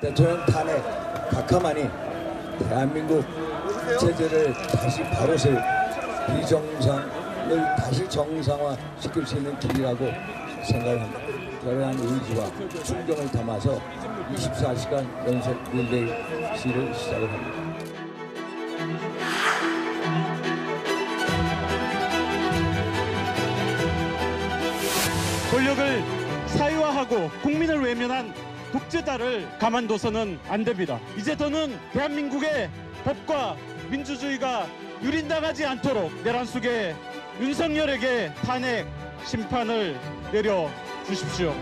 대통령 탄핵 각하만이 대한민국 체제를 다시 바로 세울 비정상을 다시 정상화시킬 수 있는 길이라고 생각합니다. 여러한 의지와 충정을 담아서 24시간 연속 릴레이 시를 시작을 합니다. 권력을 사유화하고 국민을 외면한 독재자를 가만둬서는 안 됩니다. 이제 더는 대한민국의 법과 민주주의가 유린당하지 않도록 내란 속에 윤석열에게 탄핵 심판을 내려주십시오.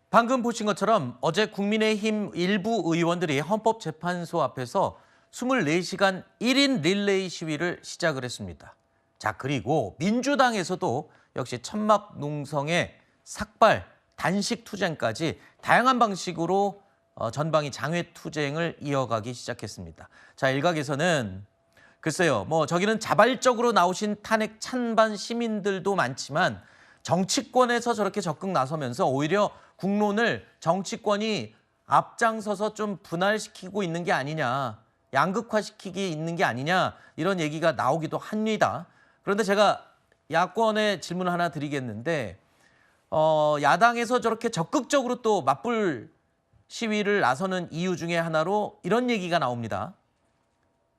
방금 보신 것처럼 어제 국민의힘 일부 의원들이 헌법재판소 앞에서 24시간 1인 릴레이 시위를 시작을 했습니다. 자, 그리고 민주당에서도 역시 천막 농성의 삭발, 단식 투쟁까지 다양한 방식으로 전방위 장외 투쟁을 이어가기 시작했습니다. 자, 일각에서는 글쎄요, 저기는 자발적으로 나오신 탄핵 찬반 시민들도 많지만 정치권에서 저렇게 적극 나서면서 오히려 국론을 정치권이 앞장서서 좀 분할시키고 있는 게 아니냐, 양극화시키기 있는 게 아니냐 이런 얘기가 나오기도 합니다. 그런데 제가 야권에 질문을 하나 드리겠는데 야당에서 저렇게 적극적으로 또 맞불 시위를 나서는 이유 중에 하나로 이런 얘기가 나옵니다.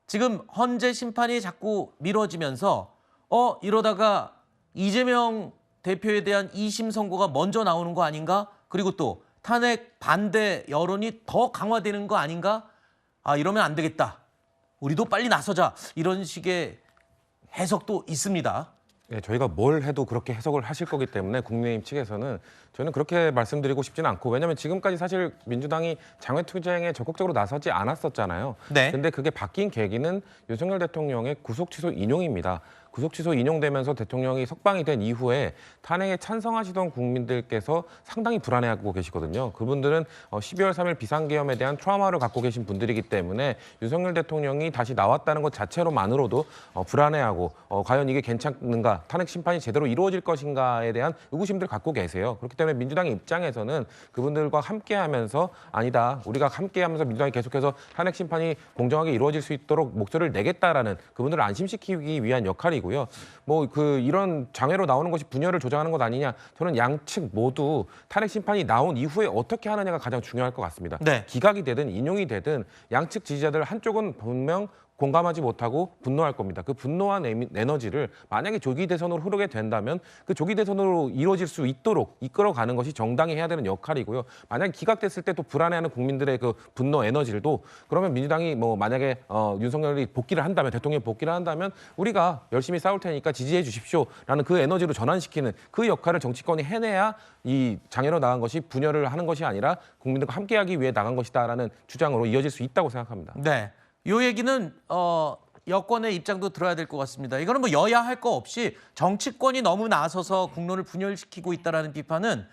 지금 헌재 심판이 자꾸 미뤄지면서 이러다가 이재명 대표에 대한 2심 선고가 먼저 나오는 거 아닌가? 그리고 또 탄핵 반대 여론이 더 강화되는 거 아닌가? 이러면 안 되겠다. 우리도 빨리 나서자. 이런 식의 해석도 있습니다. 네, 저희가 뭘 해도 그렇게 해석을 하실 거기 때문에 국민의힘 측에서는 저는 그렇게 말씀드리고 싶지는 않고, 왜냐하면 지금까지 사실 민주당이 장외투쟁에 적극적으로 나서지 않았었잖아요. 네. 근데 그게 바뀐 계기는 윤석열 대통령의 구속취소 인용입니다. 구속취소 인용되면서 대통령이 석방이 된 이후에 탄핵에 찬성하시던 국민들께서 상당히 불안해하고 계시거든요. 그분들은 12월 3일 비상계엄에 대한 트라우마를 갖고 계신 분들이기 때문에 윤석열 대통령이 다시 나왔다는 것 자체로만으로도 불안해하고 과연 이게 괜찮는가, 탄핵 심판이 제대로 이루어질 것인가에 대한 의구심들을 갖고 계세요. 그렇기 때문에 민주당 입장에서는 그분들과 함께하면서 아니다, 우리가 함께하면서 민주당이 계속해서 탄핵 심판이 공정하게 이루어질 수 있도록 목소리를 내겠다라는, 그분들을 안심시키기 위한 역할이 고요. 이런 장외로 나오는 것이 분열을 조장하는 것 아니냐. 저는 양측 모두 탄핵 심판이 나온 이후에 어떻게 하느냐가 가장 중요할 것 같습니다. 네. 기각이 되든 인용이 되든 양측 지지자들 한쪽은 분명 공감하지 못하고 분노할 겁니다. 그 분노한 에너지를 만약에 조기 대선으로 흐르게 된다면 그 조기 대선으로 이루어질 수 있도록 이끌어가는 것이 정당이 해야 되는 역할이고요. 만약에 기각됐을 때 또 불안해하는 국민들의 그 분노 에너지도, 그러면 민주당이 만약에 윤석열이 복귀를 한다면, 대통령이 복귀를 한다면 우리가 열심히 싸울 테니까 지지해 주십시오라는 그 에너지로 전환시키는 그 역할을 정치권이 해내야 이 장애로 나간 것이 분열을 하는 것이 아니라 국민들과 함께하기 위해 나간 것이다라는 주장으로 이어질 수 있다고 생각합니다. 네. 요 얘기는 여권의 입장도 들어야 될 것 같습니다. 이거는 여야 할 거 없이 정치권이 너무 나서서 국론을 분열시키고 있다는 비판은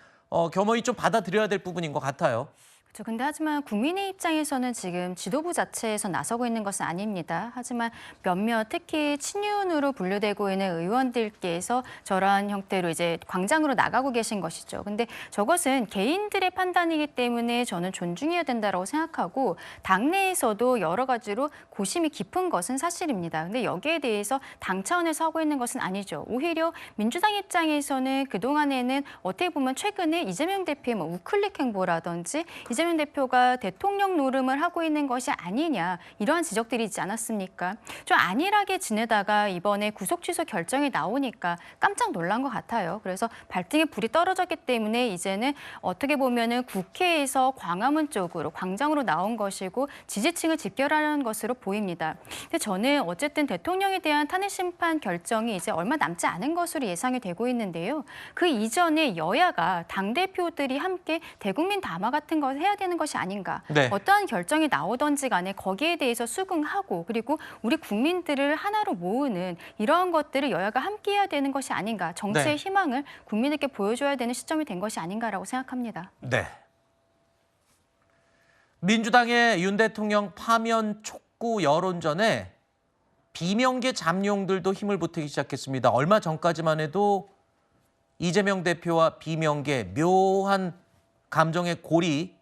겸허히 좀 받아들여야 될 부분인 것 같아요. 그렇죠. 근데 하지만 국민의 입장에서는 지금 지도부 자체에서 나서고 있는 것은 아닙니다. 하지만 몇몇 특히 친윤으로 분류되고 있는 의원들께서 저러한 형태로 이제 광장으로 나가고 계신 것이죠. 근데 저것은 개인들의 판단이기 때문에 저는 존중해야 된다고 생각하고, 당내에서도 여러 가지로 고심이 깊은 것은 사실입니다. 근데 여기에 대해서 당 차원에서 하고 있는 것은 아니죠. 오히려 민주당 입장에서는 그동안에는 어떻게 보면 최근에 이재명 대표의 우클릭 행보라든지 이재명 대표가 대통령 노름을 하고 있는 것이 아니냐, 이러한 지적들이 있지 않았습니까? 좀 안일하게 지내다가 이번에 구속 취소 결정이 나오니까 깜짝 놀란 것 같아요. 그래서 발등에 불이 떨어졌기 때문에 이제는 어떻게 보면은 국회에서 광화문 쪽으로, 광장으로 나온 것이고 지지층을 집결하는 것으로 보입니다. 근데 저는 어쨌든 대통령에 대한 탄핵 심판 결정이 이제 얼마 남지 않은 것으로 예상이 되고 있는데요. 그 이전에 여야가 당대표들이 함께 대국민 담화 같은 걸 해야 되는 것이 아닌가. 네. 어떠한 결정이 나오던지 간에 거기에 대해서 수긍하고, 그리고 우리 국민들을 하나로 모으는 이러한 것들을 여야가 함께 해야 되는 것이 아닌가. 정치의 네. 희망을 국민에게 보여줘야 되는 시점이 된 것이 아닌가라고 생각합니다. 네. 민주당의 윤 대통령 파면 촉구 여론전에 비명계 잠룡들도 힘을 보태기 시작했습니다. 얼마 전까지만 해도 이재명 대표와 비명계 묘한 감정의 골이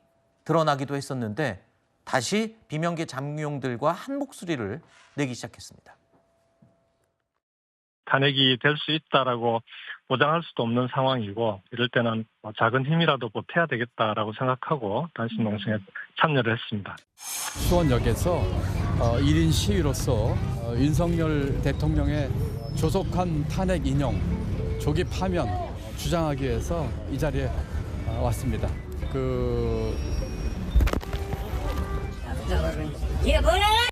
드러나기도 했었는데 다시 비명계 잠룡들과 한 목소리를 내기 시작했습니다. 탄핵이 될 수 있다라고 보장할 수도 없는 상황이고 이럴 때는 작은 힘이라도 보태야 되겠다라고 생각하고 단신 농성에 참여를 했습니다. 수원역에서 1인 시위로서 윤석열 대통령의 조속한 탄핵 인용, 조기 파면 주장하기 위해서 이 자리에 왔습니다. 이거 뭐라